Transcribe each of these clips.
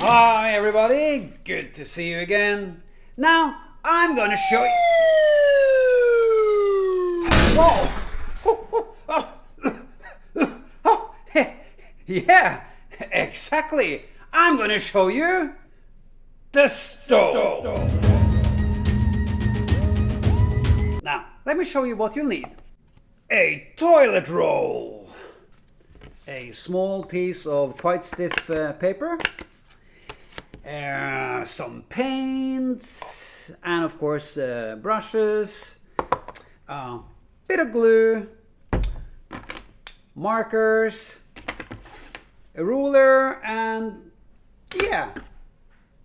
Hi everybody, good to see you again. Now I'm gonna show you. Whoa! Yeah, exactly. I'm gonna show you the stove. Now, let me show you what you'll need. A toilet roll. A small piece of quite stiff paper. Some paints, and of course brushes, bit of glue, markers, a ruler, and yeah,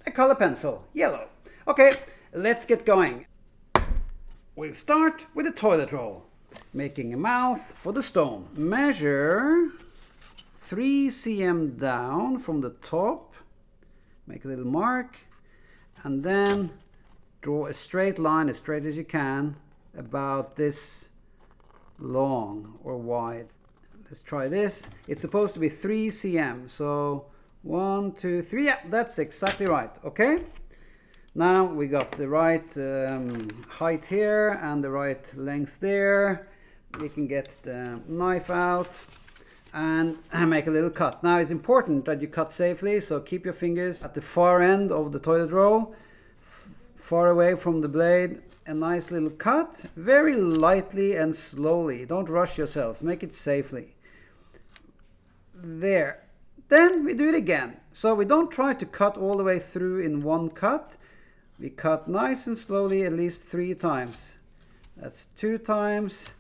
a color pencil, yellow. Okay, let's get going. We'll start with the toilet roll, making a mouth for the stone. Measure 3 cm down from the top. Make a little mark and then draw a straight line, as straight as you can, about this long or wide. Let's try this. It's supposed to be 3 cm. So 1, 2, 3. Yeah, that's exactly right. Okay. Now we got the right height here and the right length there. We can get the knife out and make a little cut. Now it's important that you cut safely, so keep your fingers at the far end of the toilet roll, far away from the blade. A nice little cut, very lightly and slowly. Don't rush yourself, make it safely. There. Then we do it again. So we don't try to cut all the way through in one cut. We cut nice and slowly at least 3 times. That's 2 times.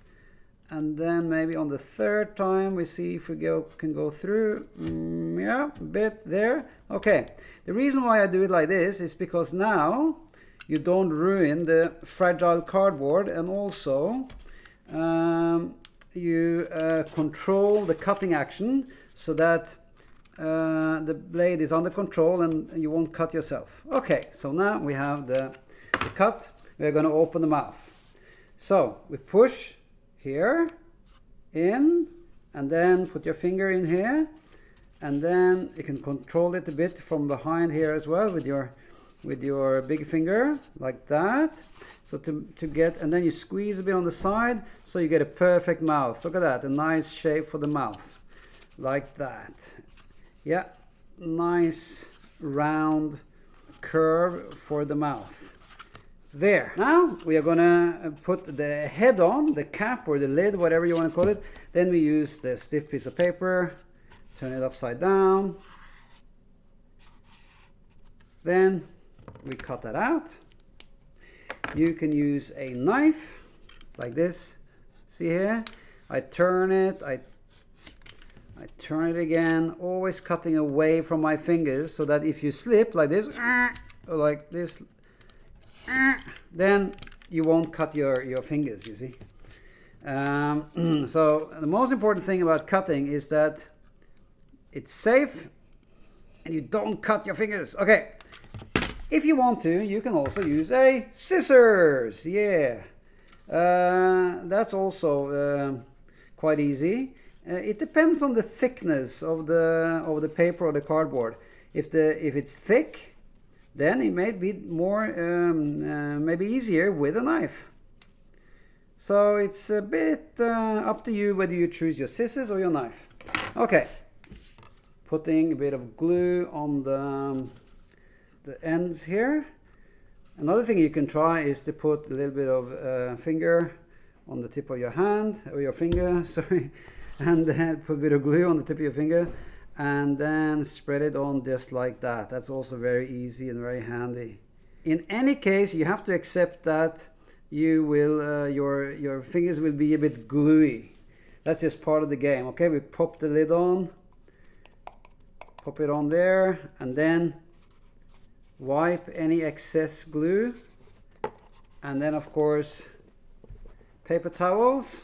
And then maybe on the 3rd time we see if we can go through. Yeah, a bit there. Okay. The reason why I do it like this is because now you don't ruin the fragile cardboard, and also you control the cutting action so that the blade is under control and you won't cut yourself. Okay, so now we have the cut. We're going to open the mouth. So we push here in, and then put your finger in here, and then you can control it a bit from behind here as well with your big finger, like that. So to get, and then you squeeze a bit on the side so you get a perfect mouth. Look at that, a nice shape for the mouth, like that. Yeah, nice round curve for the mouth. There. Now we are gonna put the head on, the cap or the lid, whatever you want to call it. Then we use the stiff piece of paper, turn it upside down. Then we cut that out. You can use a knife like this. See here? I turn it, I turn it again, always cutting away from my fingers so that if you slip like this, or like this, then you won't cut your fingers, you see. So the most important thing about cutting is that it's safe and you don't cut your fingers. Okay, if you want to, you can also use a scissors. Yeah, that's also quite easy. It depends on the thickness of the paper or the cardboard. If it's thick, then it may be more maybe easier with a knife. So it's a bit up to you whether you choose your scissors or your knife. Okay, putting a bit of glue on the ends here. Another thing you can try is to put a little bit of finger on the tip of your hand, or your finger, sorry, and then put a bit of glue on the tip of your finger, and then spread it on just like that. That's also very easy and very handy. In any case, you have to accept that you will your fingers will be a bit gluey. That's just part of the game. Okay, we pop the lid on, pop it on there, and then wipe any excess glue, and then of course paper towels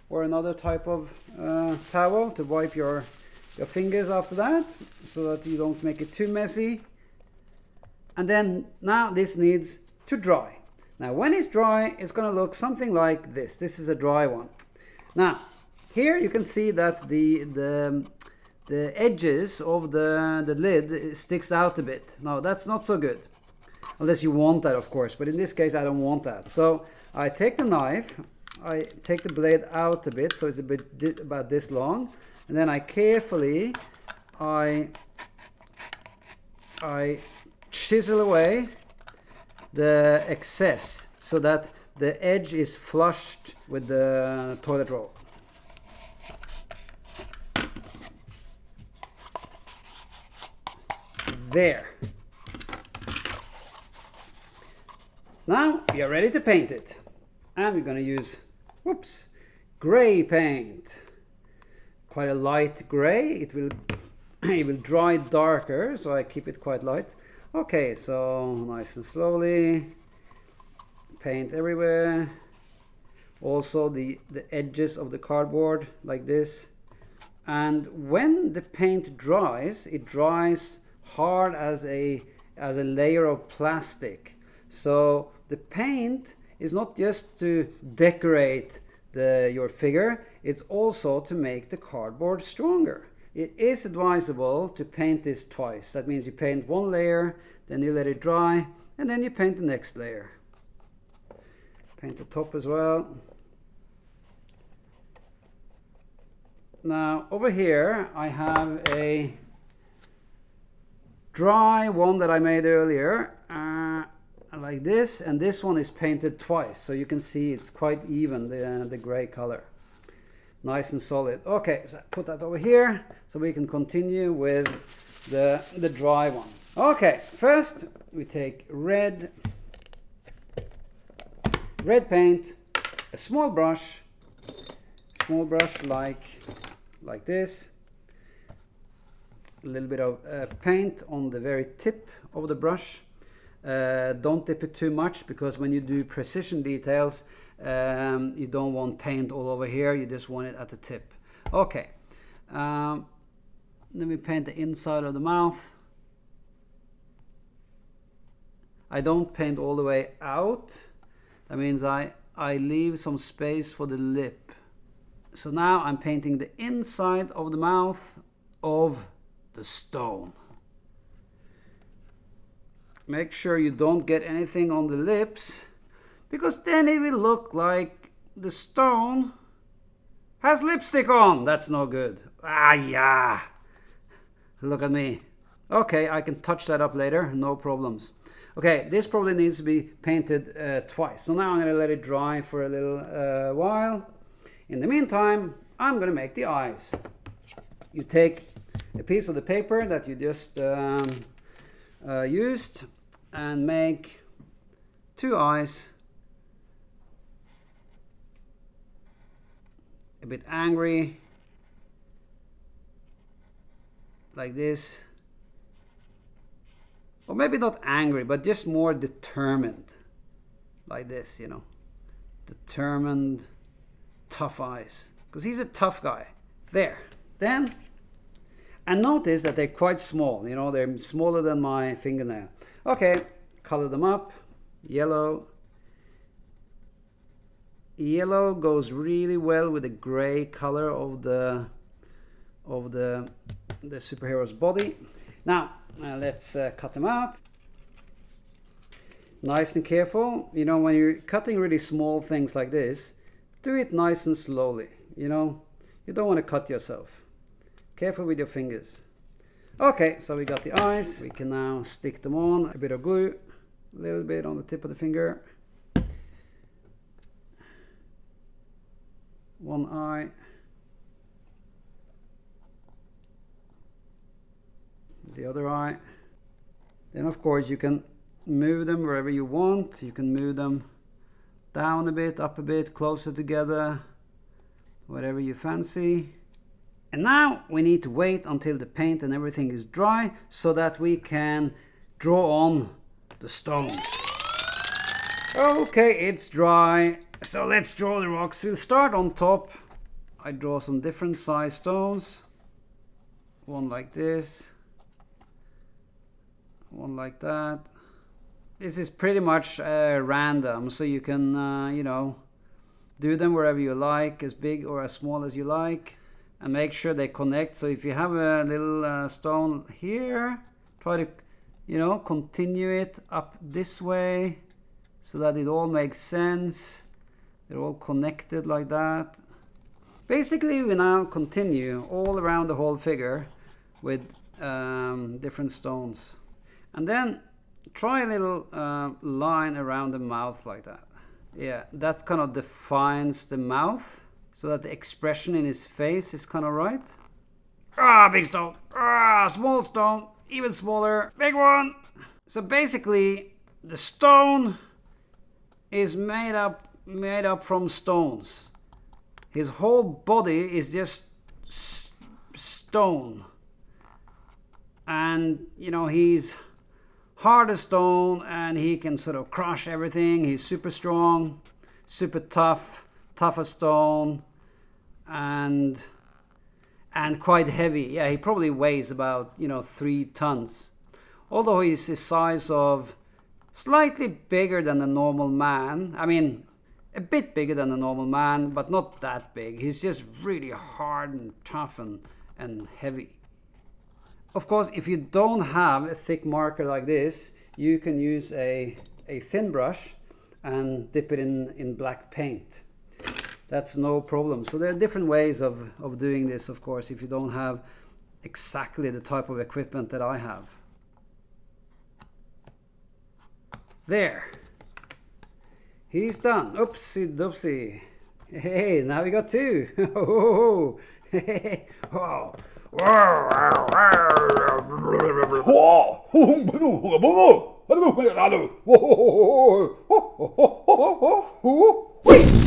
or another type of towel to wipe your fingers after that, so that you don't make it too messy. And then now this needs to dry. Now when it's dry, it's going to look something like this. This is a dry one. Now here you can see that the the edges of the lid sticks out a bit. Now that's not so good, unless you want that, of course, but in this case I don't want that. So I take the knife, I take the blade out a bit, so it's a bit about this long, and then I carefully I chisel away the excess so that the edge is flushed with the toilet roll. There. Now we are ready to paint it. And we're going to use, whoops, gray paint. Quite a light gray. It will dry darker, so I keep it quite light. Okay, so nice and slowly. Paint everywhere. Also the edges of the cardboard, like this. And when the paint dries, it dries hard as a layer of plastic. So the paint is not just to decorate your figure, it's also to make the cardboard stronger. It is advisable to paint this twice. That means you paint one layer, then you let it dry, and then you paint the next layer. Paint the top as well. Now over here I have a dry one that I made earlier, like this, and this one is painted twice, so you can see it's quite even, the gray color. Nice and solid. Okay, so put that over here so we can continue with the dry one. Okay, first we take red paint, a small brush like this, a little bit of paint on the very tip of the brush. Don't dip it too much, because when you do precision details, you don't want paint all over here, you just want it at the tip. Okay, then we paint the inside of the mouth. I don't paint all the way out. That means I leave some space for the lip. So now I'm painting the inside of the mouth of the stone. Make sure you don't get anything on the lips, because then it will look like the stone has lipstick on. That's no good. Ah, yeah. Look at me. Okay, I can touch that up later, no problems. Okay, this probably needs to be painted twice. So now I'm going to let it dry for a little while. In the meantime, I'm going to make the eyes. You take a piece of the paper that you just used and make two eyes. A bit angry, like this. Or maybe not angry, but just more determined, like this, you know. Determined, tough eyes, because he's a tough guy. There. Then, and notice that they're quite small, you know, they're smaller than my fingernail. Okay, color them up. Yellow. Yellow goes really well with the gray color of the superhero's body. Now let's cut them out. Nice and careful. You know, when you're cutting really small things like this, do it nice and slowly. You know, you don't want to cut yourself. Careful with your fingers. Okay, so we got the eyes. We can now stick them on. A bit of glue, a little bit on the tip of the finger. One eye. The other eye. Then of course you can move them wherever you want. You can move them down a bit, up a bit, closer together, whatever you fancy. And now we need to wait until the paint and everything is dry so that we can draw on the stones. Okay, it's dry. So let's draw the rocks. We'll start on top. I draw some different size stones. One like this. One like that. This is pretty much random, so you can, you know, do them wherever you like, as big or as small as you like. and make sure they connect. So if you have a little stone here, try to, you know, continue it up this way so that it all makes sense. They're all connected like that. Basically, we now continue all around the whole figure with different stones. And then try a little line around the mouth like that. Yeah, that kind of defines the mouth so that the expression in his face is kind of right. Ah, big stone. Ah, small stone. Even smaller. Big one. So basically, the stone is made up from stones. His whole body is just stone. And, you know, he's hard as stone and he can sort of crush everything. He's super strong, super tough as stone, and quite heavy. Yeah, he probably weighs about, you know, 3 tons. Although he's the size of slightly bigger than a normal man. I mean, a bit bigger than a normal man, but not that big. He's just really hard and tough and heavy. Of course, if you don't have a thick marker like this, you can use a thin brush and dip it in black paint. That's no problem. So there are different ways of doing this, of course, if you don't have exactly the type of equipment that I have. There. He's done. Oopsie doopsie. Hey, now we got 2. Oh, hey, oh. Wait!